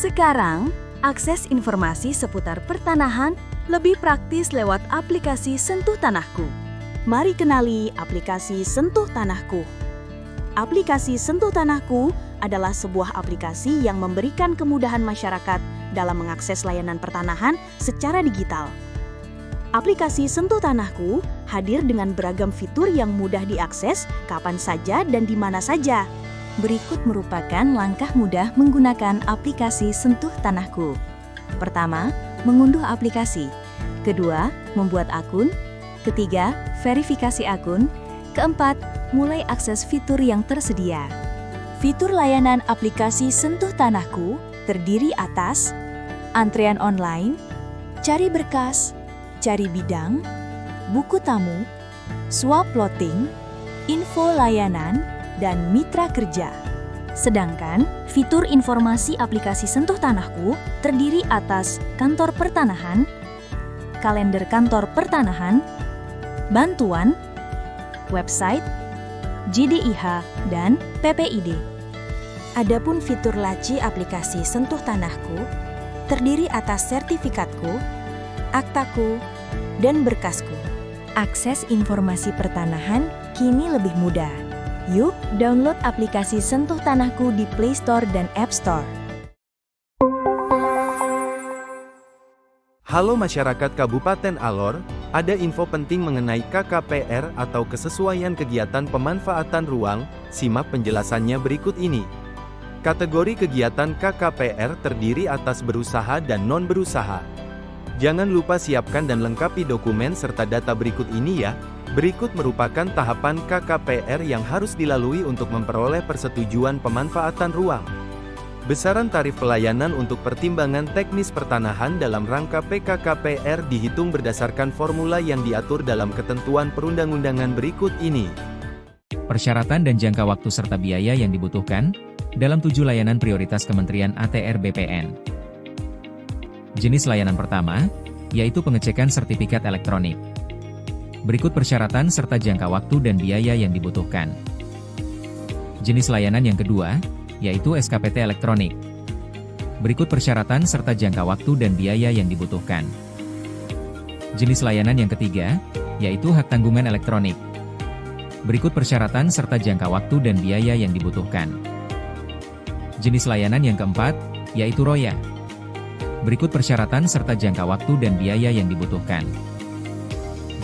Sekarang, akses informasi seputar pertanahan lebih praktis lewat aplikasi Sentuh Tanahku. Mari kenali aplikasi Sentuh Tanahku. Aplikasi Sentuh Tanahku adalah sebuah aplikasi yang memberikan kemudahan masyarakat dalam mengakses layanan pertanahan secara digital. Aplikasi Sentuh Tanahku hadir dengan beragam fitur yang mudah diakses kapan saja dan di mana saja. Berikut merupakan langkah mudah menggunakan aplikasi Sentuh Tanahku. Pertama, mengunduh aplikasi. Kedua, membuat akun. Ketiga, verifikasi akun. Keempat, mulai akses fitur yang tersedia. Fitur layanan aplikasi Sentuh Tanahku terdiri atas antrean online, cari berkas, cari bidang, buku tamu, swap plotting, info layanan, dan mitra kerja. Sedangkan fitur informasi aplikasi Sentuh Tanahku terdiri atas kantor pertanahan, kalender kantor pertanahan, bantuan, website, JDIH, dan PPID. Adapun fitur laci aplikasi Sentuh Tanahku terdiri atas sertifikatku, aktaku, dan berkasku. Akses informasi pertanahan kini lebih mudah. Yuk, download aplikasi Sentuh Tanahku di Play Store dan App Store. Halo masyarakat Kabupaten Alor, ada info penting mengenai KKPR atau kesesuaian kegiatan pemanfaatan ruang. Simak penjelasannya berikut ini. Kategori kegiatan KKPR terdiri atas berusaha dan non-berusaha. Jangan lupa siapkan dan lengkapi dokumen serta data berikut ini ya. Berikut merupakan tahapan KKPR yang harus dilalui untuk memperoleh persetujuan pemanfaatan ruang. Besaran tarif pelayanan untuk pertimbangan teknis pertanahan dalam rangka PKKPR dihitung berdasarkan formula yang diatur dalam ketentuan perundang-undangan berikut ini. Persyaratan dan jangka waktu serta biaya yang dibutuhkan dalam 7 layanan prioritas Kementerian ATR BPN. Jenis layanan pertama, yaitu pengecekan sertifikat elektronik. Berikut persyaratan serta jangka waktu dan biaya yang dibutuhkan. Jenis layanan yang kedua, yaitu SKPT elektronik. Berikut persyaratan serta jangka waktu dan biaya yang dibutuhkan. Jenis layanan yang ketiga, yaitu hak tanggungan elektronik. Berikut persyaratan serta jangka waktu dan biaya yang dibutuhkan. Jenis layanan yang keempat, yaitu ROYA. Berikut persyaratan serta jangka waktu dan biaya yang dibutuhkan.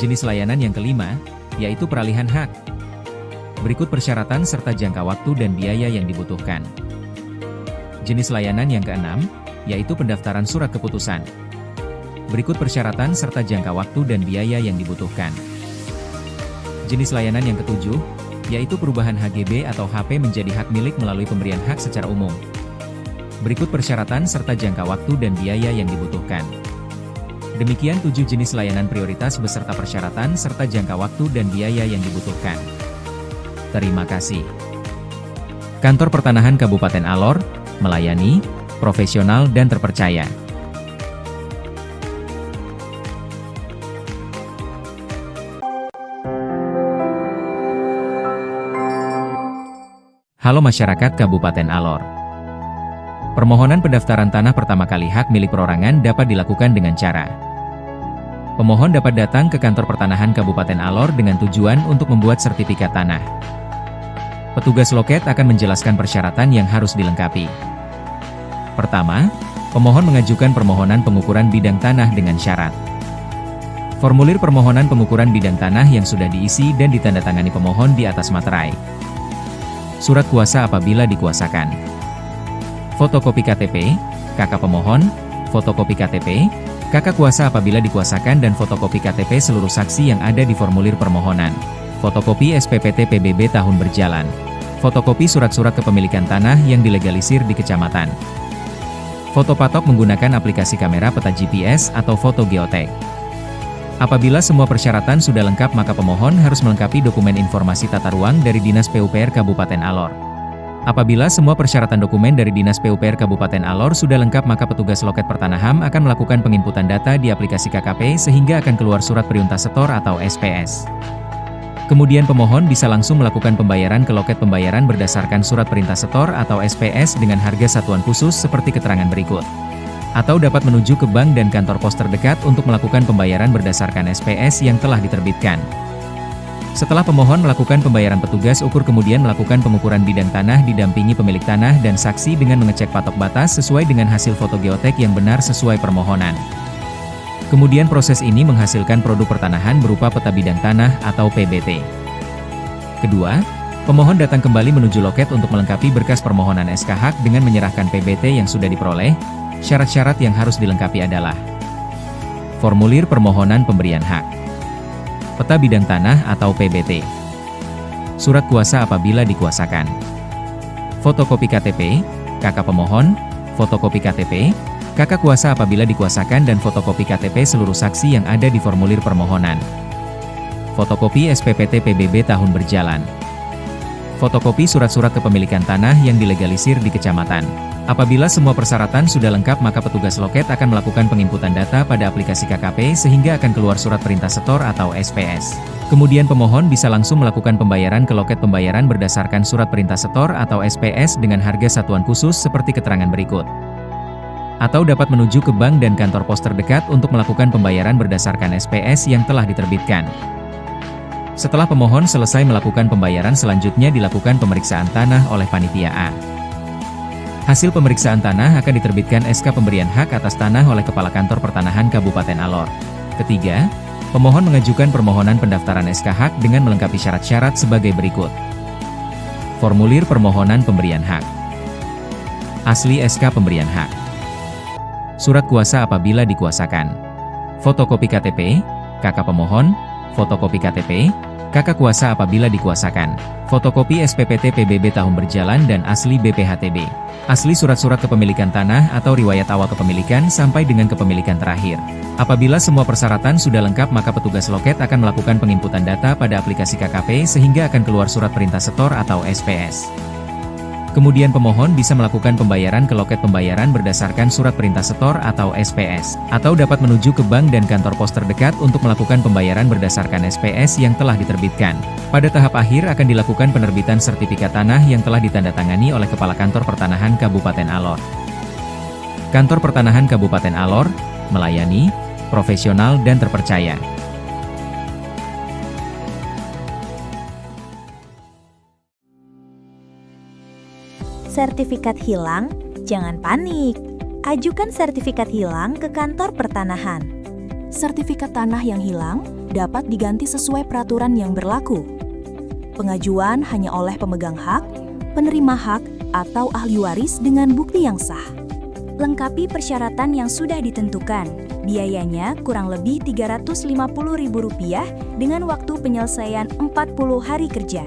Jenis layanan yang kelima, yaitu peralihan hak. Berikut persyaratan serta jangka waktu dan biaya yang dibutuhkan. Jenis layanan yang keenam, yaitu pendaftaran surat keputusan. Berikut persyaratan serta jangka waktu dan biaya yang dibutuhkan. Jenis layanan yang ketujuh, yaitu perubahan HGB atau HP menjadi hak milik melalui pemberian hak secara umum. Berikut persyaratan serta jangka waktu dan biaya yang dibutuhkan. Demikian 7 jenis layanan prioritas beserta persyaratan serta jangka waktu dan biaya yang dibutuhkan. Terima kasih. Kantor Pertanahan Kabupaten Alor, melayani, profesional dan terpercaya. Halo masyarakat Kabupaten Alor. Permohonan pendaftaran tanah pertama kali hak milik perorangan dapat dilakukan dengan cara: pemohon dapat datang ke kantor pertanahan Kabupaten Alor dengan tujuan untuk membuat sertifikat tanah. Petugas loket akan menjelaskan persyaratan yang harus dilengkapi. Pertama, pemohon mengajukan permohonan pengukuran bidang tanah dengan syarat. Formulir permohonan pengukuran bidang tanah yang sudah diisi dan ditandatangani pemohon di atas materai. Surat kuasa apabila dikuasakan. Fotokopi KTP, KK pemohon, fotokopi KTP, KK kuasa apabila dikuasakan dan fotokopi KTP seluruh saksi yang ada di formulir permohonan. Fotokopi SPPT PBB tahun berjalan. Fotokopi surat-surat kepemilikan tanah yang dilegalisir di kecamatan. Foto patok menggunakan aplikasi kamera peta GPS atau foto geotek. Apabila semua persyaratan sudah lengkap maka pemohon harus melengkapi dokumen informasi tata ruang dari Dinas PUPR Kabupaten Alor. Apabila semua persyaratan dokumen dari Dinas PUPR Kabupaten Alor sudah lengkap maka petugas loket Pertanahan akan melakukan penginputan data di aplikasi KKP sehingga akan keluar surat perintah setor atau SPS. Kemudian pemohon bisa langsung melakukan pembayaran ke loket pembayaran berdasarkan surat perintah setor atau SPS dengan harga satuan khusus seperti keterangan berikut. Atau dapat menuju ke bank dan kantor pos terdekat untuk melakukan pembayaran berdasarkan SPS yang telah diterbitkan. Setelah pemohon melakukan pembayaran, petugas ukur kemudian melakukan pengukuran bidang tanah didampingi pemilik tanah dan saksi dengan mengecek patok batas sesuai dengan hasil foto geotek yang benar sesuai permohonan. Kemudian proses ini menghasilkan produk pertanahan berupa peta bidang tanah atau PBT. Kedua, pemohon datang kembali menuju loket untuk melengkapi berkas permohonan SK hak dengan menyerahkan PBT yang sudah diperoleh. Syarat-syarat yang harus dilengkapi adalah formulir permohonan pemberian hak, peta bidang tanah atau PBT, surat kuasa apabila dikuasakan, fotokopi KTP, KK pemohon, fotokopi KTP, KK kuasa apabila dikuasakan dan fotokopi KTP seluruh saksi yang ada di formulir permohonan, fotokopi SPPT PBB tahun berjalan, fotokopi surat-surat kepemilikan tanah yang dilegalisir di kecamatan. Apabila semua persyaratan sudah lengkap, maka petugas loket akan melakukan penginputan data pada aplikasi KKP sehingga akan keluar surat perintah setor atau SPS. Kemudian pemohon bisa langsung melakukan pembayaran ke loket pembayaran berdasarkan surat perintah setor atau SPS dengan harga satuan khusus seperti keterangan berikut. Atau dapat menuju ke bank dan kantor pos terdekat untuk melakukan pembayaran berdasarkan SPS yang telah diterbitkan. Setelah pemohon selesai melakukan pembayaran, selanjutnya dilakukan pemeriksaan tanah oleh panitia A. Hasil pemeriksaan tanah akan diterbitkan SK pemberian hak atas tanah oleh Kepala Kantor Pertanahan Kabupaten Alor. Ketiga, pemohon mengajukan permohonan pendaftaran SK hak dengan melengkapi syarat-syarat sebagai berikut. Formulir permohonan pemberian hak, asli SK pemberian hak, surat kuasa apabila dikuasakan, fotokopi KTP, KK pemohon, fotokopi KTP, KK kuasa apabila dikuasakan, fotokopi SPPT PBB tahun berjalan dan asli BPHTB, asli surat-surat kepemilikan tanah atau riwayat awal kepemilikan sampai dengan kepemilikan terakhir. Apabila semua persyaratan sudah lengkap, maka petugas loket akan melakukan penginputan data pada aplikasi KKP sehingga akan keluar surat perintah setor atau SPS. Kemudian pemohon bisa melakukan pembayaran ke loket pembayaran berdasarkan surat perintah setor atau SPS, atau dapat menuju ke bank dan kantor pos terdekat untuk melakukan pembayaran berdasarkan SPS yang telah diterbitkan. Pada tahap akhir akan dilakukan penerbitan sertifikat tanah yang telah ditandatangani oleh Kepala Kantor Pertanahan Kabupaten Alor. Kantor Pertanahan Kabupaten Alor, melayani, profesional dan terpercaya. Sertifikat hilang? Jangan panik. Ajukan sertifikat hilang ke kantor pertanahan. Sertifikat tanah yang hilang dapat diganti sesuai peraturan yang berlaku. Pengajuan hanya oleh pemegang hak, penerima hak, atau ahli waris dengan bukti yang sah. Lengkapi persyaratan yang sudah ditentukan. Biayanya kurang lebih Rp350.000 dengan waktu penyelesaian 40 hari kerja.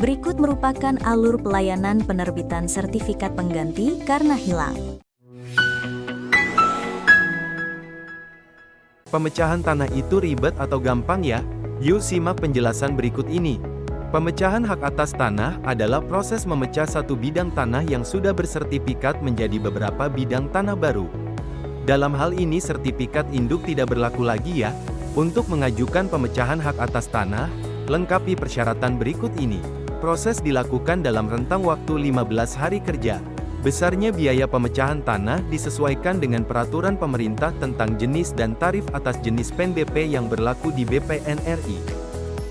Berikut merupakan alur pelayanan penerbitan sertifikat pengganti karena hilang. Pemecahan tanah itu ribet atau gampang ya? Yuk simak penjelasan berikut ini. Pemecahan hak atas tanah adalah proses memecah satu bidang tanah yang sudah bersertifikat menjadi beberapa bidang tanah baru. Dalam hal ini sertifikat induk tidak berlaku lagi ya. Untuk mengajukan pemecahan hak atas tanah, lengkapi persyaratan berikut ini. Proses dilakukan dalam rentang waktu 15 hari kerja. Besarnya biaya pemecahan tanah disesuaikan dengan peraturan pemerintah tentang jenis dan tarif atas jenis PNBP yang berlaku di BPN RI.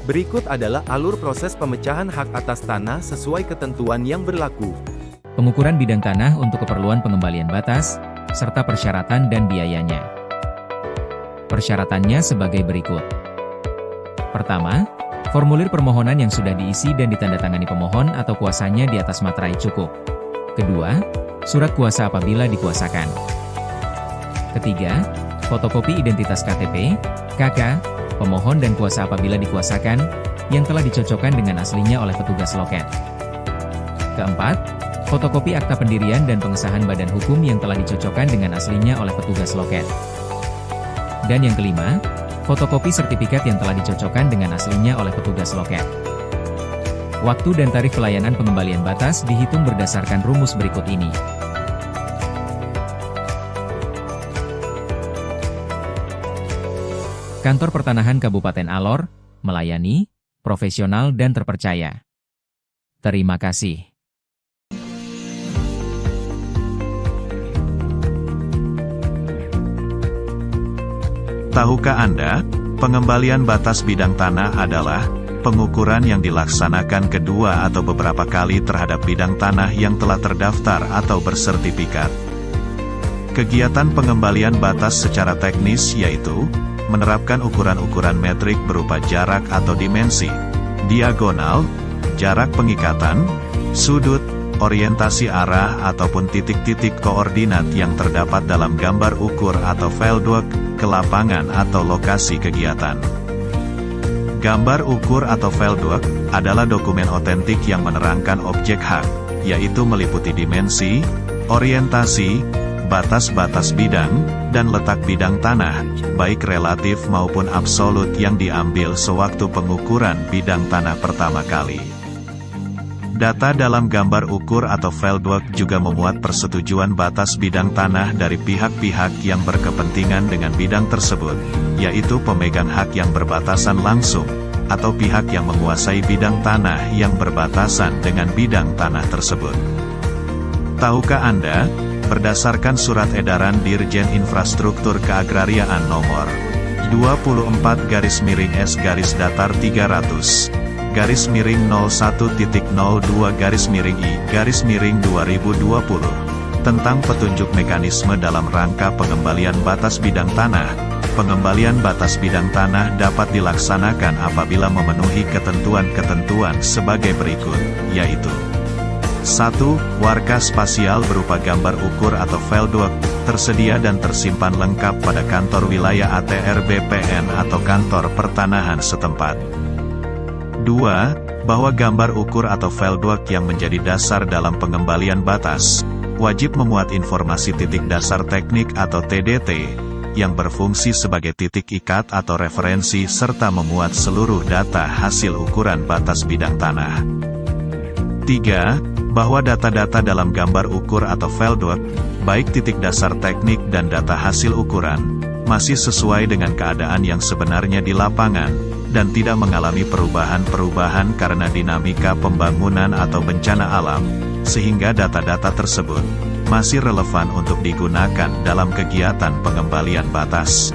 Berikut adalah alur proses pemecahan hak atas tanah sesuai ketentuan yang berlaku. Pengukuran bidang tanah untuk keperluan pengembalian batas, serta persyaratan dan biayanya. Persyaratannya sebagai berikut. Pertama, formulir permohonan yang sudah diisi dan ditandatangani pemohon atau kuasanya di atas materai cukup. Kedua, surat kuasa apabila dikuasakan. Ketiga, fotokopi identitas KTP, KK, pemohon dan kuasa apabila dikuasakan, yang telah dicocokkan dengan aslinya oleh petugas loket. Keempat, fotokopi akta pendirian dan pengesahan badan hukum yang telah dicocokkan dengan aslinya oleh petugas loket. Dan yang kelima, fotokopi sertifikat yang telah dicocokkan dengan aslinya oleh petugas loket. Waktu dan tarif pelayanan pengembalian batas dihitung berdasarkan rumus berikut ini. Kantor Pertanahan Kabupaten Alor, melayani, profesional dan terpercaya. Terima kasih. Tahukah Anda, pengembalian batas bidang tanah adalah pengukuran yang dilaksanakan kedua atau beberapa kali terhadap bidang tanah yang telah terdaftar atau bersertifikat. Kegiatan pengembalian batas secara teknis yaitu menerapkan ukuran-ukuran metrik berupa jarak atau dimensi, diagonal, jarak pengikatan, sudut, orientasi arah ataupun titik-titik koordinat yang terdapat dalam gambar ukur atau veldwork ke lapangan atau lokasi kegiatan. Gambar ukur atau veldwork adalah dokumen otentik yang menerangkan objek hak, yaitu meliputi dimensi, orientasi, batas-batas bidang, dan letak bidang tanah, baik relatif maupun absolut yang diambil sewaktu pengukuran bidang tanah pertama kali. Data dalam gambar ukur atau veldwork juga memuat persetujuan batas bidang tanah dari pihak-pihak yang berkepentingan dengan bidang tersebut, yaitu pemegang hak yang berbatasan langsung, atau pihak yang menguasai bidang tanah yang berbatasan dengan bidang tanah tersebut. Tahukah Anda, berdasarkan Surat Edaran Dirjen Infrastruktur Keagrariaan Nomor 24-01-01.02-I-2020 tentang petunjuk mekanisme dalam rangka pengembalian batas bidang tanah. Pengembalian batas bidang tanah dapat dilaksanakan apabila memenuhi ketentuan-ketentuan sebagai berikut, yaitu 1. Warka spasial berupa gambar ukur atau veldwork, tersedia dan tersimpan lengkap pada kantor wilayah ATR BPN atau kantor pertanahan setempat. 2. Bahwa gambar ukur atau veldwork yang menjadi dasar dalam pengembalian batas, wajib memuat informasi titik dasar teknik atau TDT, yang berfungsi sebagai titik ikat atau referensi serta memuat seluruh data hasil ukuran batas bidang tanah. 3. Bahwa data-data dalam gambar ukur atau veldwork, baik titik dasar teknik dan data hasil ukuran, masih sesuai dengan keadaan yang sebenarnya di lapangan, dan tidak mengalami perubahan-perubahan karena dinamika pembangunan atau bencana alam, sehingga data-data tersebut masih relevan untuk digunakan dalam kegiatan pengembalian batas.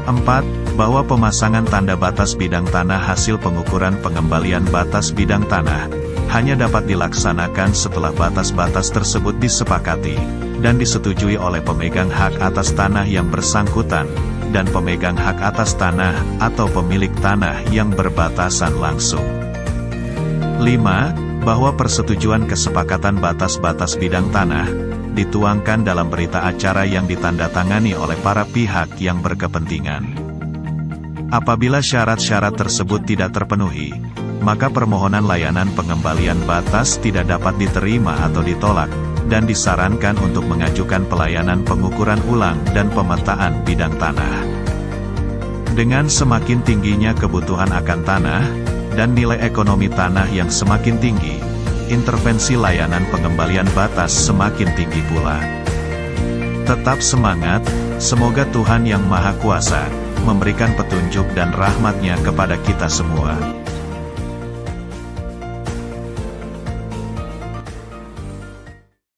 4. Bahwa pemasangan tanda batas bidang tanah hasil pengukuran pengembalian batas bidang tanah hanya dapat dilaksanakan setelah batas-batas tersebut disepakati dan disetujui oleh pemegang hak atas tanah yang bersangkutan dan pemegang hak atas tanah atau pemilik tanah yang berbatasan langsung. 5. Bahwa persetujuan kesepakatan batas-batas bidang tanah dituangkan dalam berita acara yang ditandatangani oleh para pihak yang berkepentingan. Apabila syarat-syarat tersebut tidak terpenuhi, maka permohonan layanan pengembalian batas tidak dapat diterima atau ditolak, dan disarankan untuk mengajukan pelayanan pengukuran ulang dan pemetaan bidang tanah. Dengan semakin tingginya kebutuhan akan tanah, dan nilai ekonomi tanah yang semakin tinggi, intervensi layanan pengembalian batas semakin tinggi pula. Tetap semangat, semoga Tuhan Yang Maha Kuasa memberikan petunjuk dan rahmat-Nya kepada kita semua.